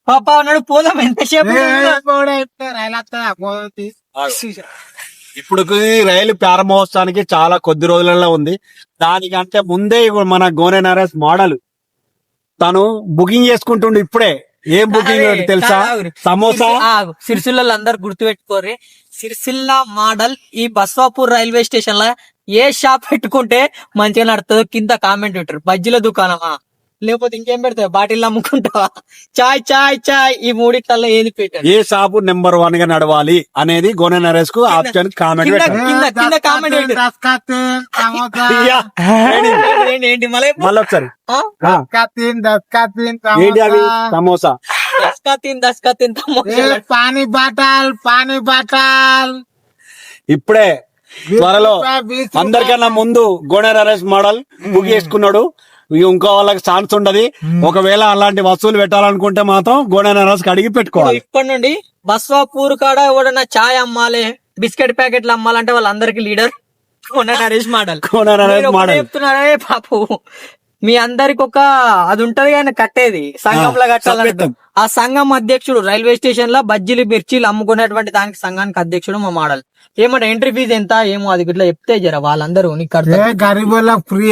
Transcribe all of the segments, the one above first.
పాప అన్నాడు పోదాం ఎంతసేపు ఇప్పుడు రైలు ప్రారంభోత్సవానికి చాలా కొద్ది రోజులలో ఉంది. దానికంటే ముందే మన గోనె నరేష్ మోడల్ తను బుకింగ్ చేసుకుంటుండు ఇప్పుడే. ఏం బుకింగ్ తెలుసా? సమోసా. సిరిసిల్ల అందరు గుర్తు పెట్టుకోర్రి, సిరిసిల్ల మోడల్ ఈ బస్వాపూర్ రైల్వే స్టేషన్ లో ఏ షాప్ పెట్టుకుంటే మంచిగా నడుతుందో కింద కామెంట్ పెట్టారు. బజ్జీల దుకాణమా లేకపోతే ఇంకేం పెడతావు, బాటిల్ అమ్ముకుంటావా, చాయ్ చాయ్ చాయ్, ఈ మూడిట్లలో ఏది పెట్టారు? ఏ షాపు నెంబర్ 1 గా నడవాలి అనేది గోనె నరేష్ కు ఆప్షన్ కామెంట్ కింద కామెంట్ ఏంటి మళ్ళీ ఒకసారి సమోసా దస్కతిన్ పానీ బాటల్ ఇప్పుడే త్వరలో అందరికన్నా ముందు గోనె నరేష్ మోడల్ బుక్ చేసుకున్నాడు. ఇంకో వాళ్ళకి ఛాన్స్ ఉండదు. ఒకవేళ అలాంటి వస్తువులు పెట్టాలనుకుంటే మాత్రం గోనె నరేష్ అడిగి పెట్టుకోవాలి. ఇప్పటి నుండి బస్వాపూర్ కాడ ఎవడన్నా చాయ్ అమ్మాలి, బిస్కెట్ ప్యాకెట్లు అమ్మాలంటే వాళ్ళందరికి లీడర్ గోనె నరేష్ మోడల్. చెప్తున్నారే పాపు, మీ అందరికి ఒక అది ఉంటది కానీ కట్టేది సంఘంలో కట్టాలంటే ఆ సంఘం అధ్యక్షుడు రైల్వే స్టేషన్ లో బజ్జీలు మిర్చీలు అమ్ముకునేటువంటి దానికి సంఘానికి అధ్యక్షుడు మా మోడల్. ఏమంటే ఎంట్రీ ఫీజు ఎంత ఏమో అది ఇట్లా చెప్తే జర వాళ్ళందరూ గరీబులకు ఫ్రీ,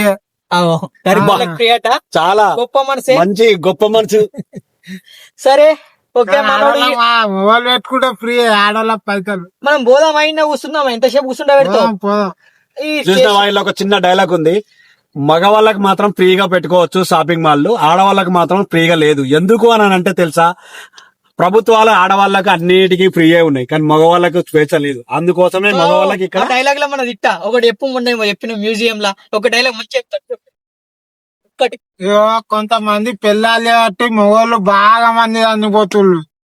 చాలా గొప్ప మనసు, మంచి గొప్ప మనసు. సరే ఓకే, మొబైల్ పెట్టుకుంటే ఫ్రీ, ఆడవాళ్ళకి పైసలు. మనం బోధం అయినా కూర్చుందాం, ఎంతసేపు కూర్చుంటా పెడతాం. చూసిన ఒక చిన్న డైలాగ్ ఉంది, మగవాళ్ళకి మాత్రం ఫ్రీగా పెట్టుకోవచ్చు షాపింగ్ మాల్, ఆడవాళ్ళకి మాత్రం ఫ్రీగా లేదు. ఎందుకు అని అంటే తెలుసా? ప్రభుత్వాలు ఆడవాళ్ళకి అన్నిటికీ ఫ్రీ ఉన్నాయి, కానీ మగవాళ్ళకు స్వేచ్ఛ లేదు. అందుకోసమే మగవాళ్ళకి ఇక్కడ డైలాగ్ లో మన తిట్టా ఒకటి చెప్పిన మ్యూజియం లా ఒక డైలాగ్ మంచి చెప్తాడు. కొంతమంది పెళ్ళాలి కాబట్టి మొగోళ్ళు బాగా మంది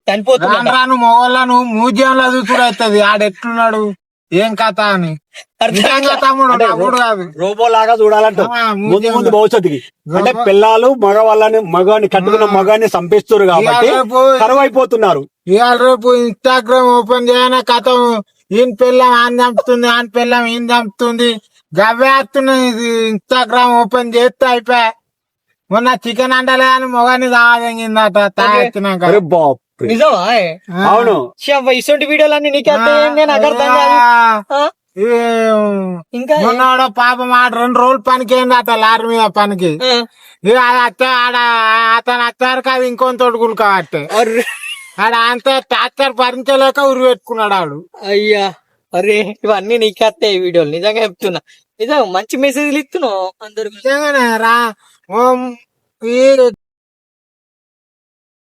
చనిపోతున్నారు. మొగోళ్ళను మ్యూజియం లో చూసుడు అవుతుంది, ఆడెట్లున్నాడు ఏం కథ అని. తమ్ముడు కాదు, రోబో లాగా చూడాలంటే ముందు ముందు భవిష్యత్తుకి అంటే పిల్లలు మగవాడిని కట్టుకున్న మగాన్ని చంపిస్తారు కాబట్టి కరువు అయిపోతున్నారు. ఇవాళ రేపు ఇన్స్టాగ్రామ్ ఓపెన్ చేయన కథ, ఈయన పిల్లం ఆయన చంపుతుంది, ఆయన పిల్లం ఈయన చంపుతుంది, గవ్వేస్తున్నాయి. ఇది ఇన్స్టాగ్రామ్ ఓపెన్ చేస్తే అయిపోయా. మొన్న చికెన్ అంటలే అని మొగాన్ని తాగిందట తాగినాక. నిజమా? అవును, ఇటువంటి వీడియోలన్నీ నీకు ఇంకా మొన్న పాపం 2 రోజులు పనికి అయింది అత లారీ మీద పనికి. అతను అత్తారు కాదు ఇంకొంత తోడుకులు కాబట్టి ఆడ అంతే టాక్టర్ భరించలేక ఉరి పెట్టుకున్నాడు ఆడు. అయ్యా అరే, ఇవన్నీ నీకు వస్తాయి వీడియోలు, నిజంగా చెప్తున్నా. నిజంగా మంచి మెసేజ్లు ఇస్తున్నావు అందరు. నిజంగానే రా